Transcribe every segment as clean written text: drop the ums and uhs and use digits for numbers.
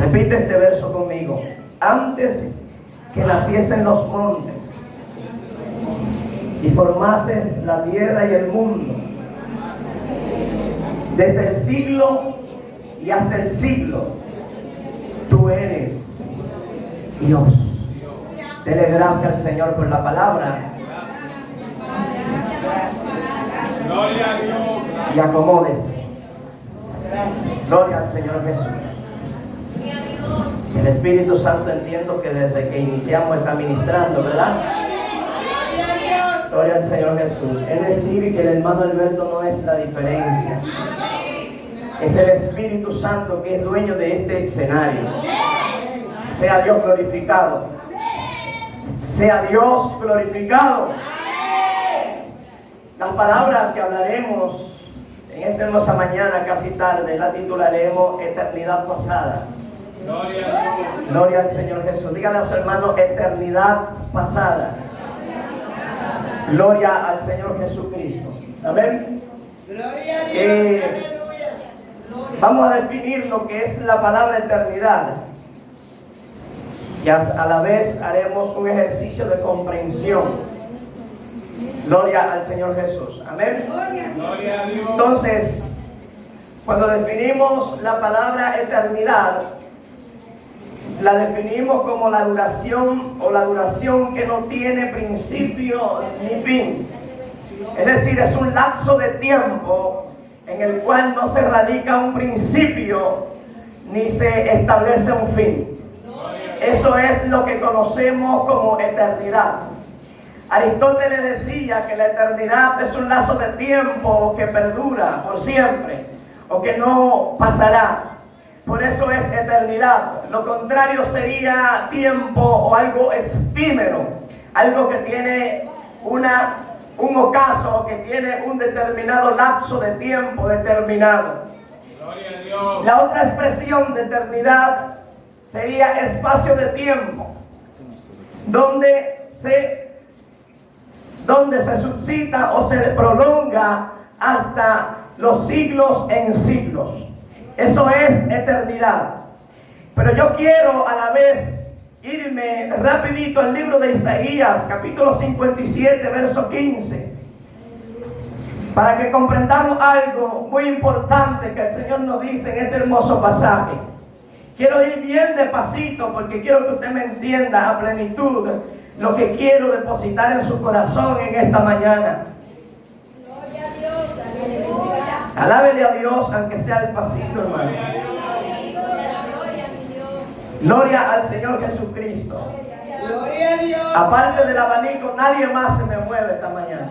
Repite este verso conmigo. Antes que naciesen los montes y formases la tierra y el mundo, desde el siglo y hasta el siglo, tú eres Dios. Dele gracias al Señor por la palabra. Gloria a Dios. Y acomódese. Gloria al Señor Jesús. El Espíritu Santo, entiendo que desde que iniciamos está ministrando, ¿verdad? Gloria al Señor Jesús. Es decir, que el hermano Alberto no es la diferencia. Es el Espíritu Santo que es dueño de este escenario. Sea Dios glorificado. Sea Dios glorificado. Las palabras que hablaremos en esta hermosa mañana, casi tarde, la titularemos Eternidad Pasada. Gloria a Dios. Gloria al Señor Jesús. Dígale a su hermano, eternidad pasada. Gloria al Señor Jesucristo. Amén. Gloria a Dios. Vamos a definir lo que es la palabra eternidad. Y a la vez haremos un ejercicio de comprensión. Gloria al Señor Jesús. Amén. Gloria a Dios. Entonces, cuando definimos la palabra eternidad, la definimos como la duración o la duración que no tiene principio ni fin. Es decir, es un lapso de tiempo en el cual no se radica un principio ni se establece un fin. Eso es lo que conocemos como eternidad. Aristóteles decía que la eternidad es un lazo de tiempo que perdura por siempre o que no pasará. Por eso es eternidad. Lo contrario sería tiempo o algo efímero, algo que tiene un ocaso, que tiene un determinado lapso de tiempo determinado. Gloria a Dios. La otra expresión de eternidad sería espacio de tiempo, donde se suscita o se prolonga hasta los siglos en siglos. Eso es eternidad. Pero yo quiero a la vez irme rapidito al libro de Isaías, capítulo 57, verso 15, para que comprendamos algo muy importante que el Señor nos dice en este hermoso pasaje. Quiero ir bien despacito porque quiero que usted me entienda a plenitud lo que quiero depositar en su corazón en esta mañana. Gloria a Dios. Aleluya. Alábele a Dios aunque sea despacito, hermano. Gloria al Señor Jesucristo. Gloria a Dios. Aparte del abanico, nadie más se me mueve esta mañana.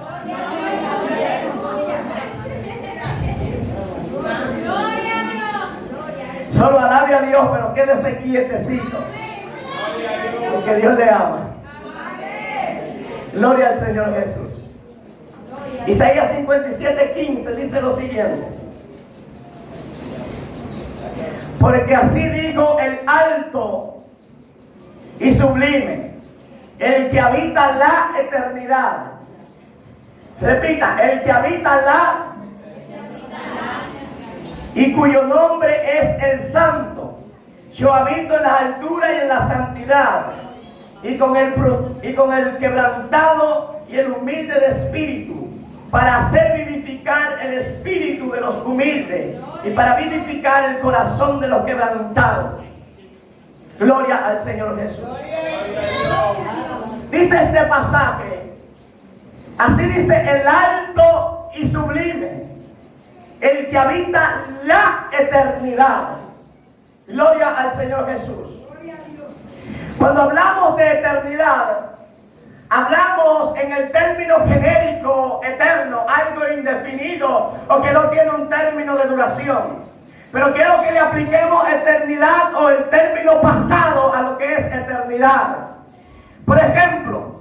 Solo alabe a Dios, pero quédese quietecito, porque Dios le ama. Gloria al Señor Jesús. Isaías 57:15 dice lo siguiente: porque así digo el alto y sublime, el que habita la eternidad. Repita, el que habita la y cuyo nombre es el Santo. Yo habito en la altura y en la santidad, y con el quebrantado y el humilde de espíritu, para hacer vivificar el espíritu de los humildes y para vivificar el corazón de los quebrantados. Gloria al Señor Jesús. Dice este pasaje, así dice el alto y sublime, el que habita la eternidad. Gloria al Señor Jesús. Cuando hablamos de eternidad, hablamos en el término genérico eterno, algo indefinido o que no tiene un término de duración. Pero quiero que le apliquemos eternidad o el término pasado a lo que es eternidad. Por ejemplo,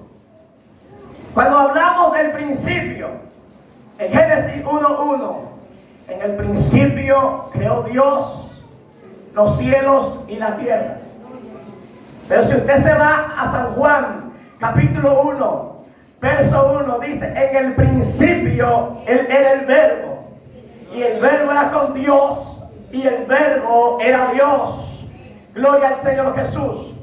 cuando hablamos del principio, en Génesis 1:1, en el principio creó Dios los cielos y la tierra. Pero si usted se va a San Juan, capítulo 1, verso 1, dice, en el principio Él era el verbo, y el verbo era con Dios, y el Verbo era Dios. Gloria al Señor Jesús.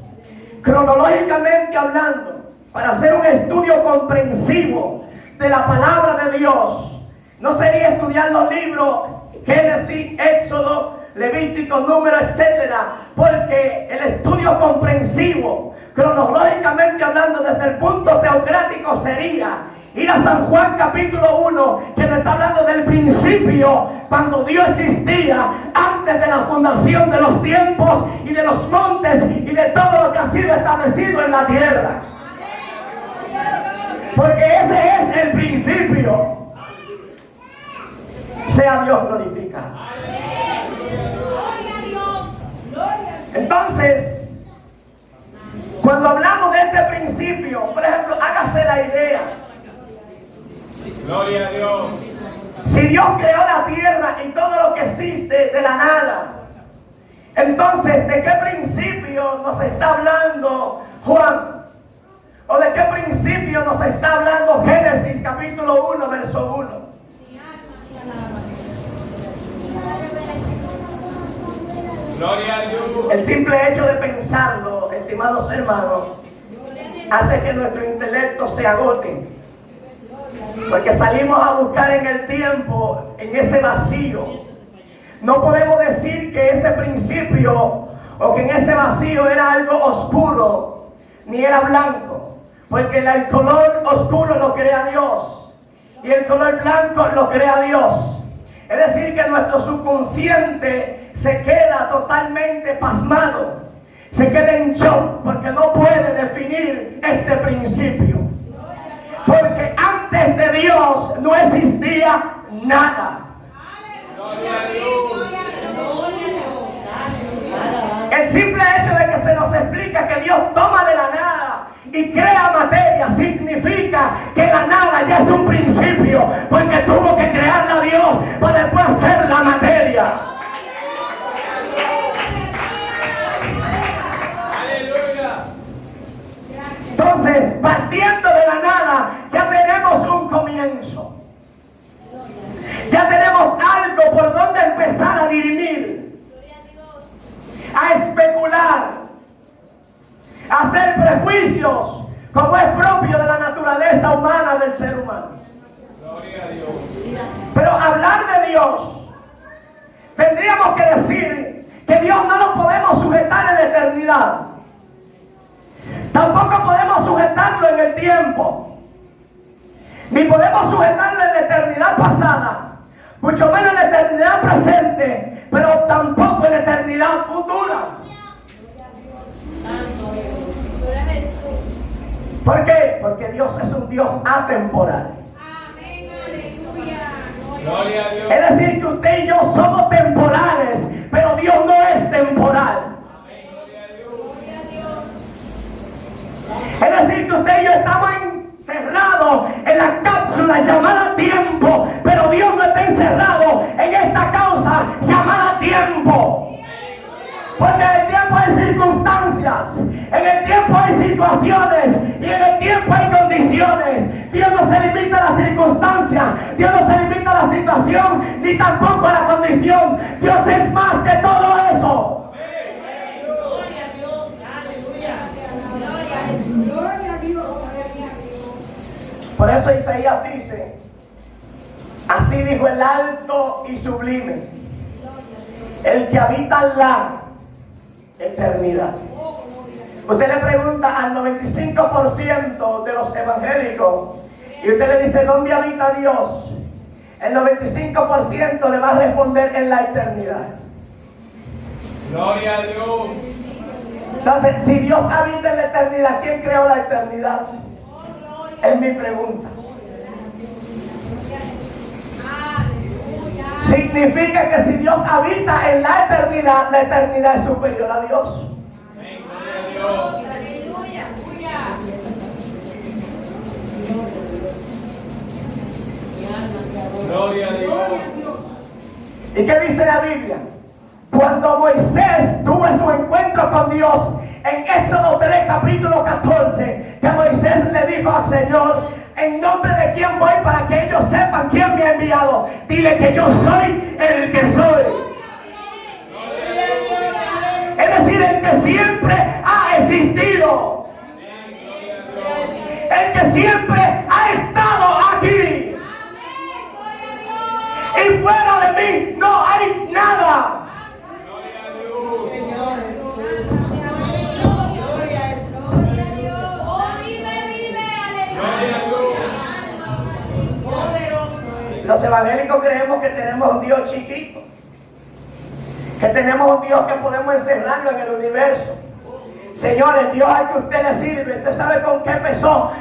Cronológicamente hablando, para hacer un estudio comprensivo de la palabra de Dios, no sería estudiar los libros Génesis, Éxodo, Levítico, Número, etcétera, porque el estudio comprensivo, cronológicamente hablando desde el punto teocrático, sería ir a San Juan capítulo 1, que nos está hablando del principio, cuando Dios existía, antes de la fundación de los tiempos y de los montes y de todo lo que ha sido establecido en la tierra. Porque ese es el principio. Sea Dios glorificado. Entonces, cuando hablamos de este principio, por ejemplo, hágase la idea. Gloria a Dios. Si Dios creó la tierra y todo lo que existe de la nada, entonces, ¿de qué principio nos está hablando Juan? ¿O de qué principio nos está hablando Génesis capítulo 1, verso 1? Gloria a Dios. El simple hecho de pensarlo, estimados hermanos, hace que nuestro intelecto se agote. Porque salimos a buscar en el tiempo, en ese vacío. No podemos decir que ese principio o que en ese vacío era algo oscuro, ni era blanco. Porque el color oscuro lo crea Dios y el color blanco lo crea Dios. Es decir, que nuestro subconsciente se queda totalmente pasmado, se queda en shock porque no puede definir este principio. Porque antes de Dios no existía nada. Gloria a Dios. El simple hecho de que se nos explica que Dios toma de la nada y crea materia significa que la nada ya es un principio, porque tuvo que crearla Dios para después hacer la materia. Aleluya. Entonces, partiendo de la nada, ya tenemos un comienzo. Ya tenemos algo por donde empezar a dirimir, a especular, a hacer prejuicios, como es propio de la naturaleza humana del ser humano. Gloria a Dios. Pero hablar de Dios, tendríamos que decir que Dios no lo podemos sujetar en la eternidad. Tampoco podemos sujetarlo en el tiempo. Ni podemos sujetarlo en la eternidad pasada, mucho menos en la eternidad presente, pero tampoco en la eternidad futura. ¿Por qué? Porque Dios es un Dios atemporal. Gloria a Dios. Es decir, que usted y yo somos temporales, pero Dios no es temporal. Es decir, que usted y yo estamos encerrados en la cápsula llamada tiempo, pero Dios no está encerrado en esta causa llamada tiempo. Porque en el tiempo hay circunstancias, en el tiempo hay situaciones y en el tiempo hay condiciones. Dios no se limita a la circunstancia, Dios no se limita a la situación, ni tampoco a la condición. Dios es más que todo eso. Por eso Isaías dice, así dijo el alto y sublime, el que habita la eternidad. Usted le pregunta al 95% de los evangélicos y usted le dice, ¿dónde habita Dios? El 95% le va a responder en la eternidad. Gloria a Dios. Entonces, si Dios habita en la eternidad, ¿quién creó la eternidad? Es mi pregunta. Significa que si Dios habita en la eternidad es superior a Dios. Amén. Gloria a Dios. Gloria a Dios. ¿Y qué dice la Biblia? Cuando Moisés tuvo su encuentro con Dios en Éxodo 3, capítulo 14, que Moisés le dijo al Señor, ¿en nombre de quién voy para que ellos sepan quién me ha enviado? Dile que yo soy el que soy. Es decir, el que siempre ha existido. El que siempre ha estado aquí. Y fuera de mí no hay nada. Los evangélicos creemos que tenemos un Dios chiquito, que tenemos un Dios que podemos encerrarlo en el universo. Señores, Dios al que usted le sirve, ¿usted sabe con qué pesó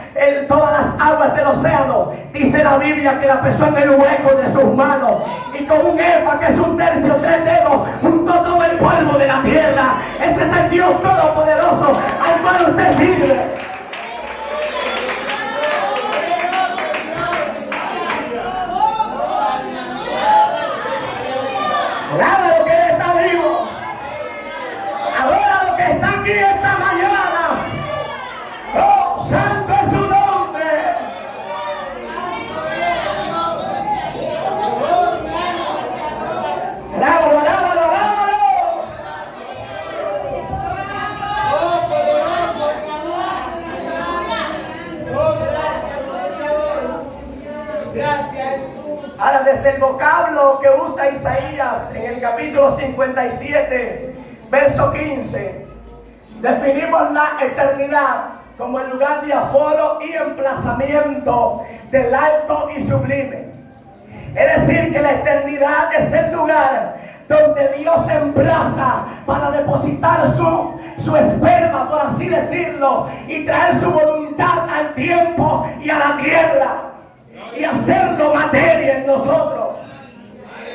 todas las aguas del océano? Dice la Biblia que la pesó en el hueco de sus manos, y con un efa, que es 1/3, 3 dedos, juntó todo el polvo de la tierra. Ese es el Dios todopoderoso al cual usted sirve. Alaba lo que Él está vivo. Adora lo que está aquí esta mañana. Oh, santo es su nombre. Alábalo, alábalo, alábalo. Ahora, desde el vocablo que usa Isaías en el capítulo 57, verso 15, definimos la eternidad como el lugar de aforo y emplazamiento del alto y sublime. Es decir, que la eternidad es el lugar donde Dios se emplaza para depositar su esperma, por así decirlo, y traer su voluntad al tiempo y a la tierra, y hacerlo materia en nosotros.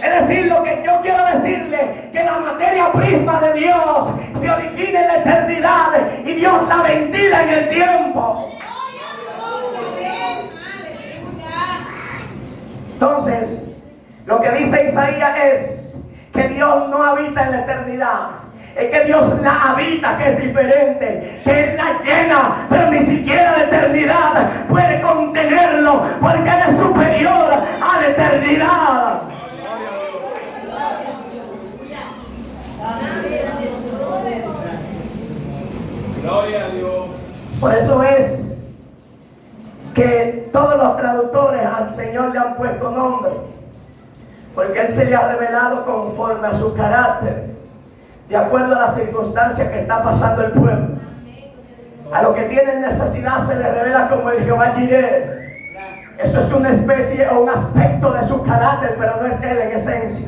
Es decir, lo que yo quiero decirle, que la materia prisma de Dios se origina en la eternidad y Dios la ventila en el tiempo. Entonces, lo que dice Isaías es que Dios no habita en la eternidad. Es que Dios la habita, que es diferente, que Él la llena, pero ni siquiera la eternidad puede contenerlo, porque Él es superior a la eternidad. Gloria a Dios. Por eso es que todos los traductores al Señor le han puesto nombre, porque Él se le ha revelado conforme a su carácter, de acuerdo a las circunstancias que está pasando el pueblo. A los que tienen necesidad se les revela como el Jehová Jireh. Eso es una especie o un aspecto de su carácter, pero no es Él en esencia.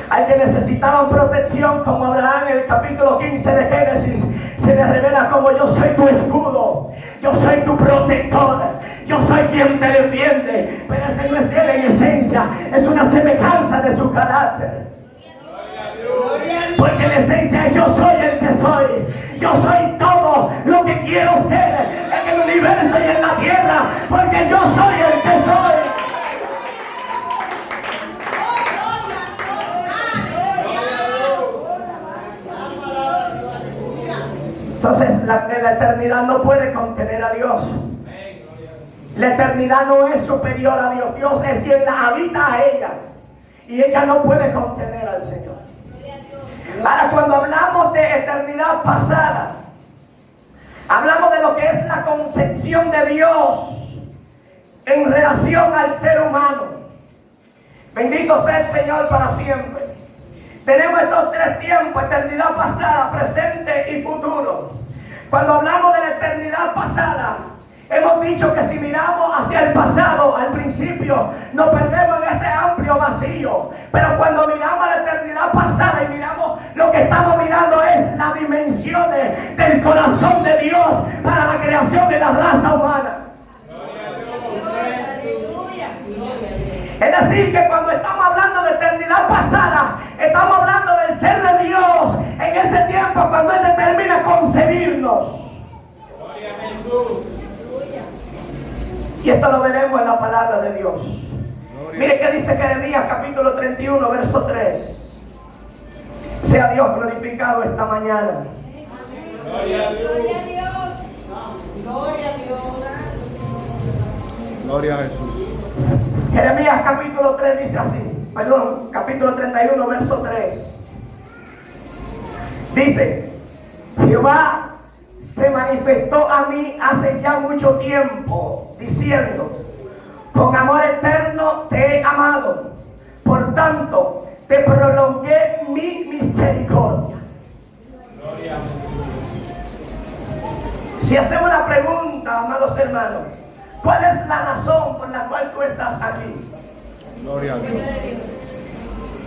Al que necesitaban protección, como Abraham en el capítulo 15 de Génesis, se les revela como yo soy tu escudo, yo soy tu protector, yo soy quien te defiende. Pero ese no es Él en esencia, es una semejanza de su carácter. Porque en esencia yo soy el que soy. Yo soy todo lo que quiero ser en el universo y en la tierra, porque yo soy el que soy. Entonces la eternidad no puede contener a Dios. La eternidad no es superior a Dios. Dios es quien la habita a ella, y ella no puede contener al Señor. Ahora, cuando hablamos de eternidad pasada, hablamos de lo que es la concepción de Dios en relación al ser humano. Bendito sea el Señor para siempre. Tenemos estos tres tiempos: eternidad pasada, presente y futuro. Cuando hablamos de la eternidad pasada, hemos dicho que si miramos hacia el pasado, al principio, nos perdemos en este amplio vacío. Pero cuando miramos a la eternidad pasada y miramos, lo que estamos mirando es las dimensiones del corazón de Dios para la creación de la raza humana. Es decir, que cuando estamos hablando de eternidad pasada, estamos hablando del ser de Dios en ese tiempo, cuando Él determina concebirnos. Y esto lo veremos en la palabra de Dios. Mire qué dice Jeremías capítulo 31, verso 3. Sea Dios glorificado esta mañana. Gloria a Dios. Gloria a Dios. Gloria a Jesús. Jeremías capítulo 3 dice así, capítulo 31, verso 3. Dice, Jehová se manifestó a mí hace ya mucho tiempo, diciendo, con amor eterno te he amado, por tanto te prolongué mi misericordia. Si hacemos la pregunta, amados hermanos, ¿cuál es la razón por la cual tú estás aquí? Gloria a Dios.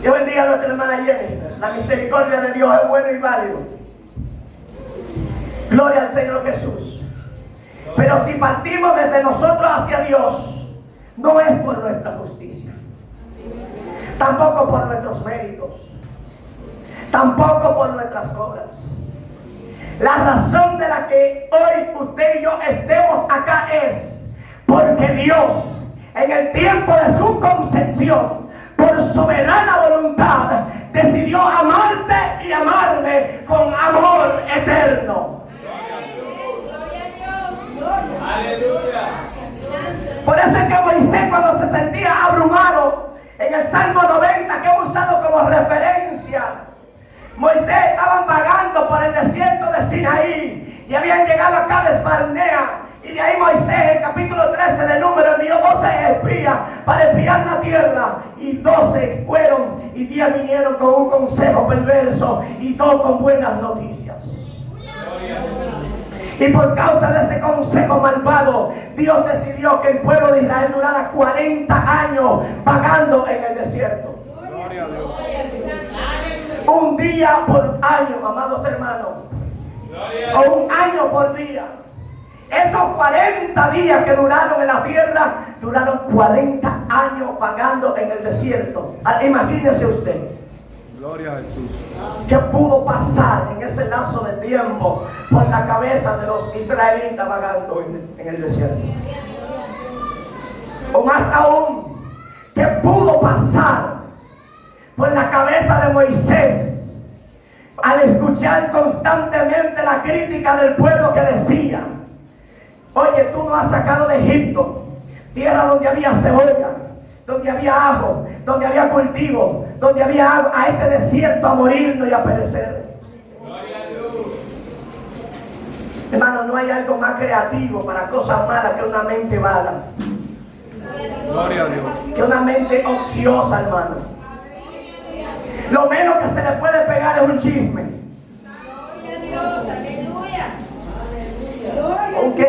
Dios bendiga a nuestra hermana Jenny. La misericordia de Dios es bueno y válido. Gloria al Señor Jesús. Pero si partimos desde nosotros hacia Dios, no es por nuestra justicia, tampoco por nuestros méritos, tampoco por nuestras obras. La razón de la que hoy usted y yo estemos acá es porque Dios, en el tiempo de su concepción, por soberana voluntad, decidió amarte y amarme con amor eterno. Aleluya. Por eso es que Moisés, cuando se sentía abrumado, en el Salmo 90 que hemos usado como referencia, Moisés estaba vagando por el desierto de Sinaí y habían llegado a Cades Barnea. Y de ahí Moisés, en el capítulo 13 de Números, envió 12 espías para espiar la tierra. Y 12 fueron y 10 vinieron con un consejo perverso y 2 con buenas noticias. Y por causa de ese consejo malvado, Dios decidió que el pueblo de Israel durara 40 años vagando en el desierto. Gloria a Dios. Un día por año, amados hermanos. O un año por día. Esos 40 días que duraron en la tierra, duraron 40 años vagando en el desierto. Imagínese usted. Gloria a Jesús. ¿Qué pudo pasar en ese lapso de tiempo por la cabeza de los israelitas vagando en el desierto? O más aún, ¿qué pudo pasar por la cabeza de Moisés al escuchar constantemente la crítica del pueblo que decía: oye, tú nos has sacado de Egipto, tierra donde había cebolla, donde había ajo, donde había cultivo, donde había agua, a este desierto a morirnos y a perecer? Hermano, no hay algo más creativo para cosas malas que una mente vaga, Gloria a Dios. que una mente ociosa, hermano. Lo menos que se le puede pegar es un chisme. Ok.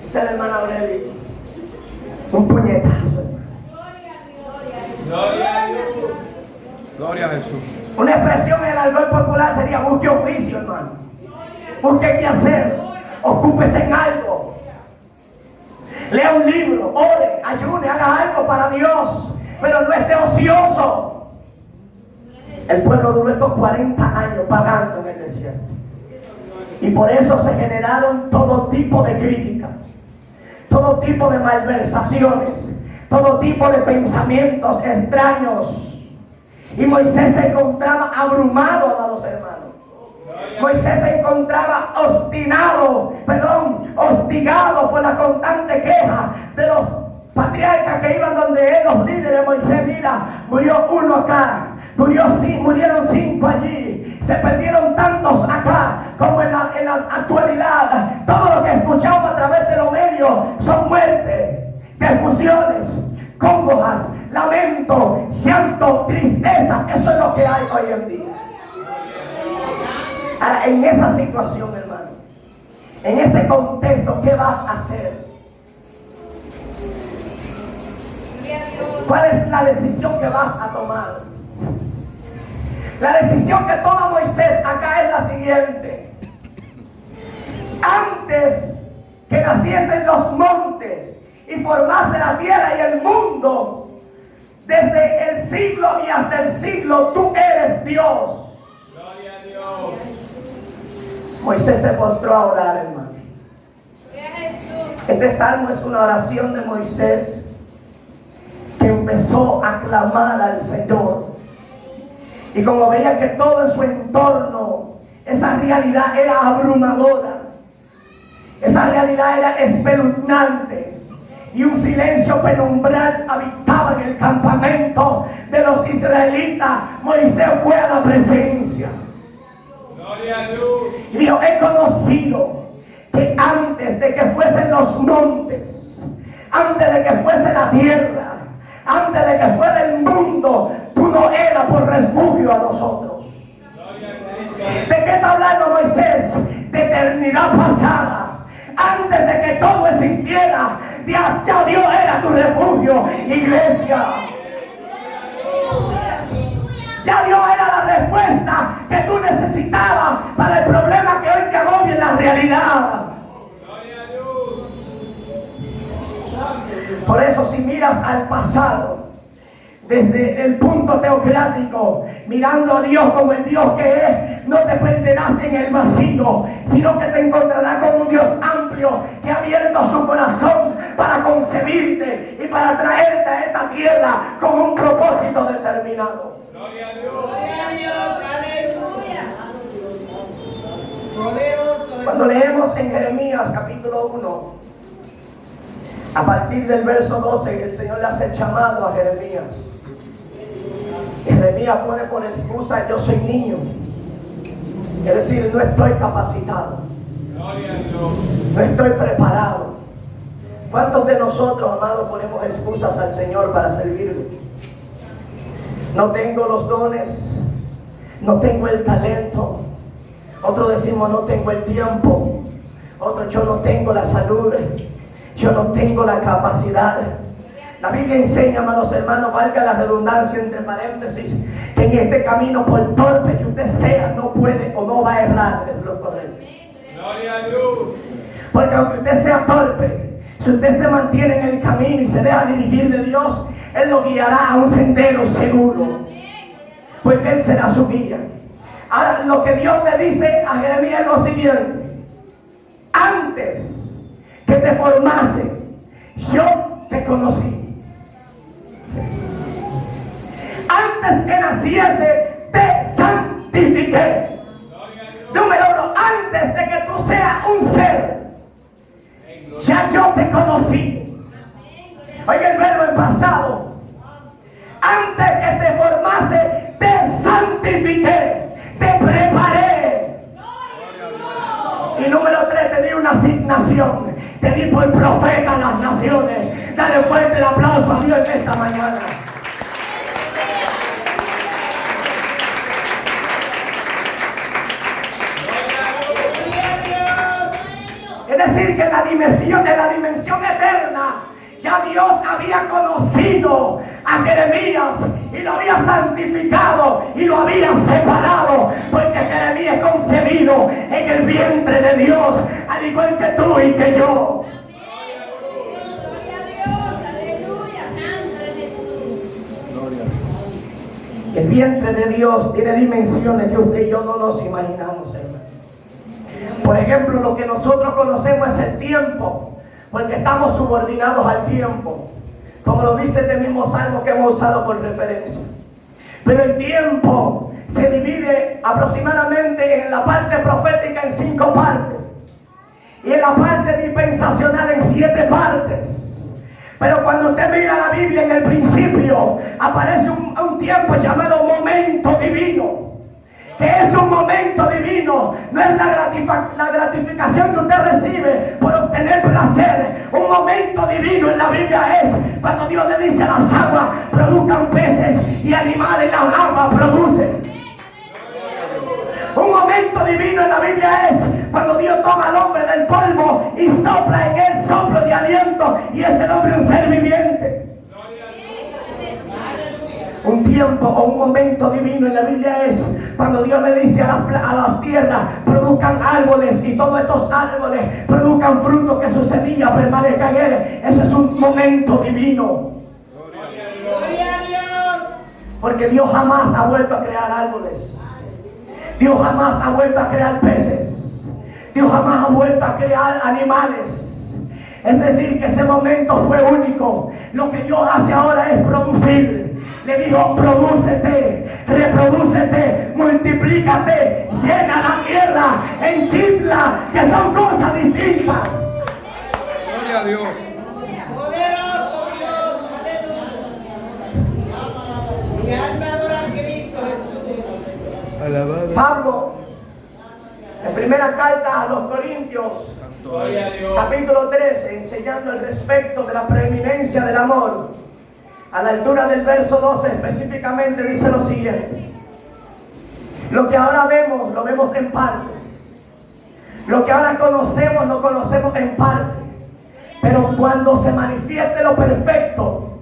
Dice la hermana Aurelia, un puñetazo. Gloria a Dios. Gloria a Jesús. Una expresión en el argot popular sería: busque oficio, hermano. Busque qué hacer. Ocúpese en algo. Lea un libro, ore, ayune, haga algo para Dios. Pero no esté ocioso. El pueblo duró estos 40 años vagando en el desierto. Y por eso se generaron todo tipo de críticas, todo tipo de malversaciones, todo tipo de pensamientos extraños. Y Moisés se encontraba abrumado, amados hermanos. Moisés se encontraba hostigado por la constante queja de los patriarcas que iban donde él, los líderes. Moisés: mira, murió uno acá, murieron 5 allí, se perdieron tantos acá, como en la actualidad. Todo lo que escuchamos a través de los medios son muertes, confusiones, congojas, lamento, llanto, tristeza. Eso es lo que hay hoy en día. Ahora, en esa situación, hermano, en ese contexto, ¿qué vas a hacer? ¿Cuál es la decisión que vas a tomar? La decisión que toma Moisés acá es la siguiente: antes que naciesen los montes y formase la tierra y el mundo, desde el siglo y hasta el siglo, tú eres Dios. Gloria a Dios. Moisés se postró a orar, hermano. Este salmo es una oración de Moisés que empezó a clamar al Señor. Y como veía que todo en su entorno, esa realidad era abrumadora, esa realidad era espeluznante, y un silencio penumbral habitaba en el campamento de los israelitas, Moisés fue a la presencia. Y dijo, he conocido que antes de que fuesen los montes, antes de que fuese la tierra, antes de que fuera el mundo, tú no eras por refugio a nosotros. ¿De qué está hablando Moisés? De eternidad pasada. Antes de que todo existiera, ya Dios era tu refugio, iglesia. Ya Dios era la respuesta que tú necesitabas para el problema que hoy te agobia en la realidad. Por eso, si miras al pasado desde el punto teocrático, mirando a Dios como el Dios que es, no te perderás en el vacío, sino que te encontrarás con un Dios amplio que ha abierto su corazón para concebirte y para traerte a esta tierra con un propósito determinado. Gloria a Dios. Gloria a Dios. Aleluya. Poderoso. Cuando leemos en Jeremías capítulo 1, a partir del verso 12, el Señor le hace el llamado a Jeremías. Jeremías pone por excusa, yo soy niño. Es decir, no estoy capacitado. Gloria a Dios. No estoy preparado. ¿Cuántos de nosotros, amados, ponemos excusas al Señor para servirle? No tengo los dones, no tengo el talento. Otros decimos, no tengo el tiempo. Otros, yo no tengo la salud. Yo no tengo la capacidad. La Biblia enseña, amados hermanos, valga la redundancia entre paréntesis, que en este camino, por torpe que usted sea, no puede o no va a errar, es lo correcto. Gloria a Dios. Porque aunque usted sea torpe, si usted se mantiene en el camino y se deja dirigir de Dios, Él lo guiará a un sendero seguro, porque Él será su guía. Ahora, lo que Dios le dice a Jeremías es lo siguiente: antes que te formase, yo te conocí. Antes que naciese, te santifiqué. Número 1, antes de que tú seas un ser, ya yo te conocí. Oiga el verbo en pasado. Antes que te formase, te santifiqué, te preparé. Y número 3, te di una asignación. Te di por profeta a las naciones. Dale fuerte el aplauso a Dios en esta mañana. Es decir, que en la dimensión eterna, ya Dios había conocido a Jeremías y lo había santificado y lo había separado, porque Jeremías es concebido en el vientre de Dios, al igual que tú y que yo. El vientre de Dios tiene dimensiones que usted y yo no nos imaginamos, hermano. Por ejemplo, lo que nosotros conocemos es el tiempo, porque estamos subordinados al tiempo, como lo dice este mismo salmo que hemos usado por referencia. Pero el tiempo se divide aproximadamente en la parte profética en 5 partes y en la parte dispensacional en 7 partes. Pero cuando usted mira la Biblia, en el principio aparece un tiempo llamado momento divino, que es un momento divino. No es la gratificación que usted recibe por obtener placer. Un momento divino en la Biblia es cuando Dios le dice a las aguas produzcan peces y animales, las aguas producen. Un momento divino en la Biblia es cuando Dios toma al hombre del polvo y sopla en él soplo de aliento, y es el hombre un ser viviente. Un tiempo o un momento divino en la Biblia es cuando Dios le dice a las tierras produzcan árboles, y todos estos árboles produzcan frutos, que su semilla permanezca en él. Eso es un momento divino. Gloria a Dios. Porque Dios jamás ha vuelto a crear árboles. Dios jamás ha vuelto a crear peces. Dios jamás ha vuelto a crear animales. Es decir, que ese momento fue único. Lo que Dios hace ahora es producir. Le dijo, prodúcete, reprodúcete, multiplícate, llena la tierra, enchifla, que son cosas distintas. Gloria a Dios. Poderoso Dios. Aleluya. Mi alma adora a Cristo Jesús. Alabado. Pablo En primera carta a los Corintios, Gloria a Dios. capítulo 13, enseñando el respecto de la preeminencia del amor. A la altura del verso 12 específicamente dice lo siguiente: lo que ahora vemos, lo vemos en parte. Lo que ahora conocemos, lo conocemos en parte. Pero cuando se manifieste lo perfecto,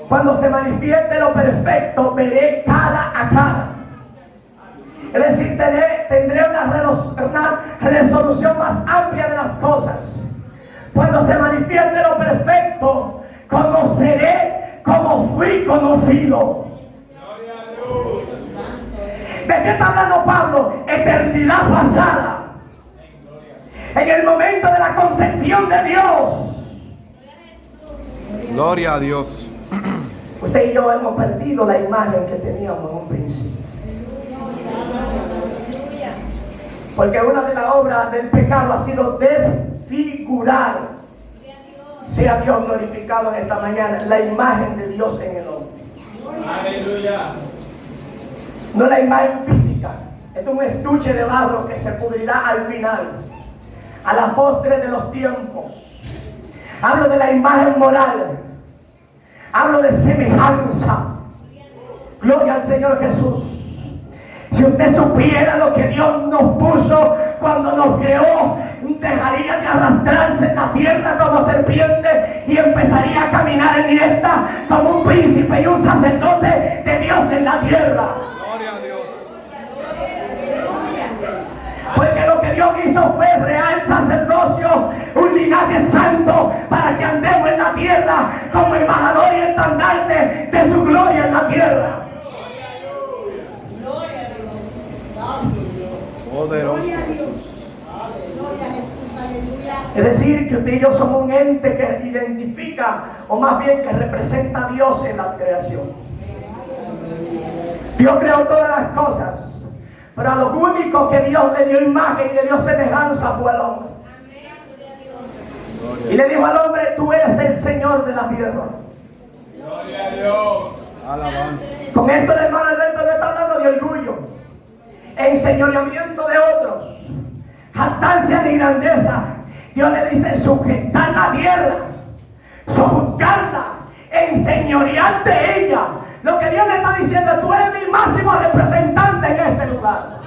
cuando se manifieste lo perfecto, veré cara a cara. Es decir, tendré una resolución más amplia de las cosas. Cuando se manifieste lo perfecto, conoceré como fui conocido. ¿De qué está hablando Pablo? Eternidad pasada. En el momento de la concepción de Dios. Gloria a Dios. Usted y yo hemos perdido la imagen que teníamos en un principio. Porque una de las obras del pecado ha sido desfigurar, sea Dios glorificado en esta mañana, la imagen de Dios en el hombre. Aleluya. No la imagen física, es un estuche de barro que se pudrirá al final, a la postre de los tiempos. Hablo de la imagen moral, hablo de semejanza. Gloria al Señor Jesús. Si usted supiera lo que Dios nos puso cuando nos creó, dejaría de arrastrarse en la tierra como serpiente y empezaría a caminar en directa como un príncipe y un sacerdote de Dios en la tierra. Gloria a Dios. Porque lo que Dios hizo fue real sacerdocio, un linaje santo, para que andemos en la tierra como embajador y estandarte de su gloria en la tierra. Poderoso. Es decir, que usted y yo somos un ente que identifica, o más bien que representa a Dios en la creación. Dios creó todas las cosas, pero a lo único que Dios le dio imagen y le dio semejanza fue al hombre. Y le dijo al hombre: tú eres el Señor de la tierra. Gloria a Dios. Alabanza. Con esto el hermano Alberto no está hablando de orgullo, enseñoreamiento de otros, jactancia ni grandeza. Dios le dice: sujetar la tierra, sojuzgarla, enseñorear de ella. Lo que Dios le está diciendo: tú eres mi máximo representante en este lugar.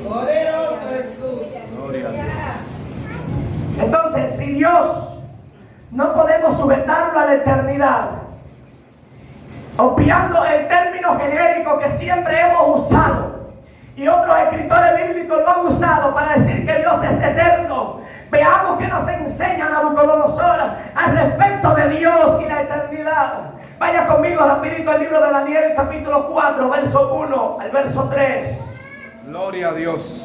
Poderoso Jesús. Gloria a Dios. Entonces, si Dios no podemos sujetarlo a la eternidad, obviando el término genérico que siempre hemos usado, y otros escritores bíblicos lo han usado para decir que Dios es eterno, veamos qué nos enseña Nabucodonosor al respecto de Dios y la eternidad. Vaya conmigo rapidito al libro de Daniel, capítulo 4, verso 1 al verso 3. Gloria a Dios.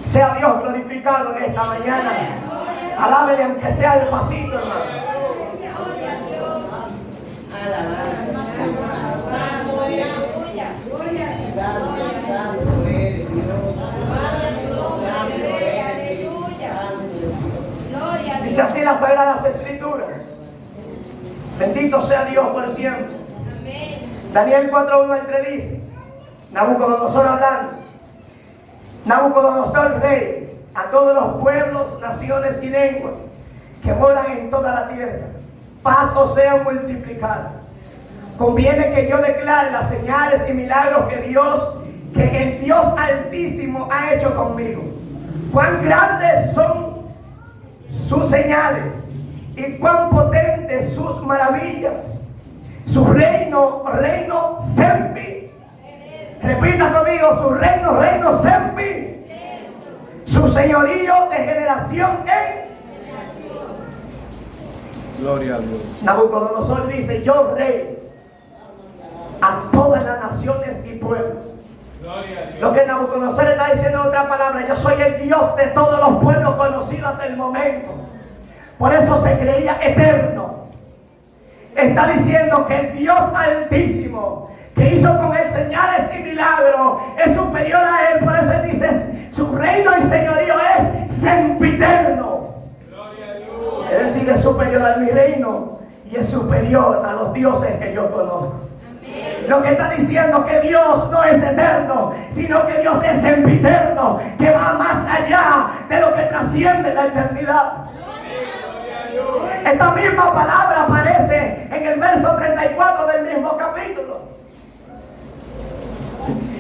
Sea Dios glorificado en esta mañana. Alábele aunque sea despacito, hermano. Dice así las Sagradas Escrituras. Bendito sea Dios por siempre. Daniel 4:1 al 3 dice: Nabucodonosor hablando. Nabucodonosor rey, a todos los pueblos, naciones y lenguas que moran en toda la tierra, paz os sea multiplicada. Conviene que yo declare las señales y milagros que el Dios Altísimo ha hecho conmigo. Cuán grandes son sus señales y cuán potentes sus maravillas. Su reino Sempi. Repita conmigo: su reino Sempi. Su señorío de generación en. Gloria a Dios. Nabucodonosor dice: yo rey a todas las naciones y pueblos. Gloria a Dios. Lo que Nabucodonosor está diciendo en otra palabra: yo soy el Dios de todos los pueblos conocidos hasta el momento. Por eso se creía eterno. Está diciendo que el Dios Altísimo, que hizo con él señales y milagros, es superior a él. Por eso él dice: su reino y señorío es sempiterno. Gloria a Dios. Es decir, es superior a mi reino y es superior a los dioses que yo conozco. Lo que está diciendo que Dios no es eterno, sino que Dios es sempiterno, que va más allá de lo que trasciende la eternidad. Esta misma palabra aparece en el verso 34 del mismo capítulo.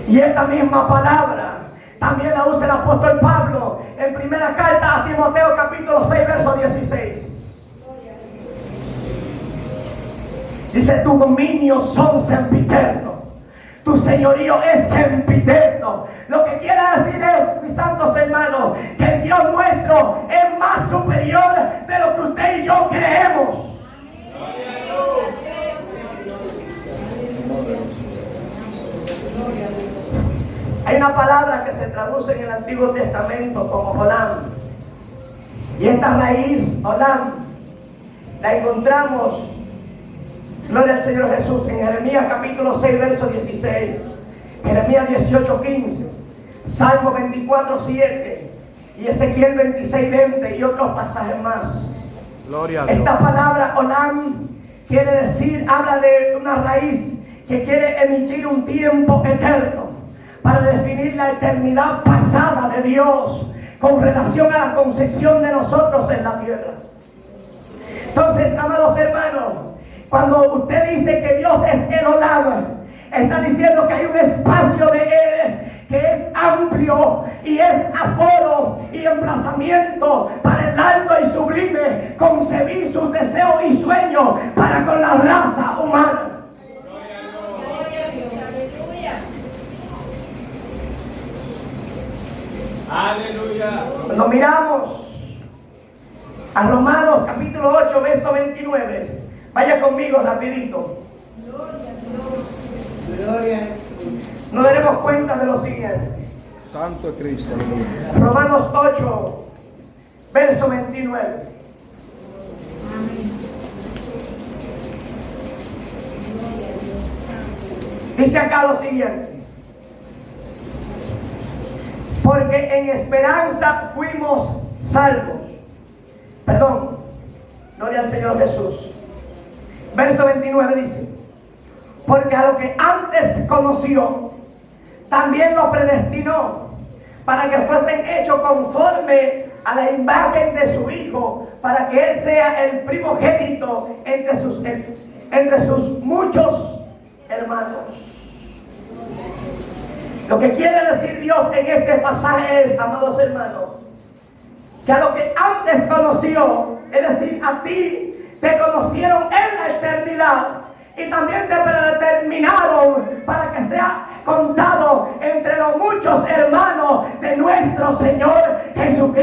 Y esta misma palabra también la usa el apóstol Pablo en primera carta a Timoteo capítulo 6 verso 16. Dice: tu dominio son sempiternos, tu señorío es sempiterno. Lo que quiere decir es, mis santos hermanos, que el Dios nuestro es más superior de lo que usted y yo creemos. Hay una palabra que se traduce en el Antiguo Testamento como Olam. Y esta raíz, Olam, la encontramos, gloria al Señor Jesús, en Jeremías capítulo 6, verso 16, Jeremías 18, 15, Salmo 24, 7 y Ezequiel 26, 20 y otros pasajes más. Gloria a Dios. Esta palabra Olam quiere decir, habla de una raíz que quiere emitir un tiempo eterno para definir la eternidad pasada de Dios con relación a la concepción de nosotros en la tierra. Entonces, amados hermanos, cuando usted dice que Dios es el Olam, está diciendo que hay un espacio de Él que es amplio y es aforo y emplazamiento para el alto y sublime concebir sus deseos y sueños para con la raza humana. Aleluya. Cuando miramos a Romanos capítulo 8 verso 29, vaya conmigo rapidito. Gloria a Jesús. Nos daremos cuenta de lo siguiente. Santo es Cristo. Aleluya. Romanos 8 verso 29. Dice acá lo siguiente: porque en esperanza fuimos salvos. Perdón, gloria al Señor Jesús. Verso 29 dice: porque a lo que antes conoció, también lo predestinó, para que fuesen hechos conforme a la imagen de su Hijo, para que Él sea el primogénito entre sus muchos hermanos. Lo que quiere decir Dios en este pasaje es, amados hermanos, que a lo que antes conoció, es decir, a ti, te conocieron en la eternidad y también te predeterminaron para que sea contado entre los muchos hermanos de nuestro Señor Jesucristo.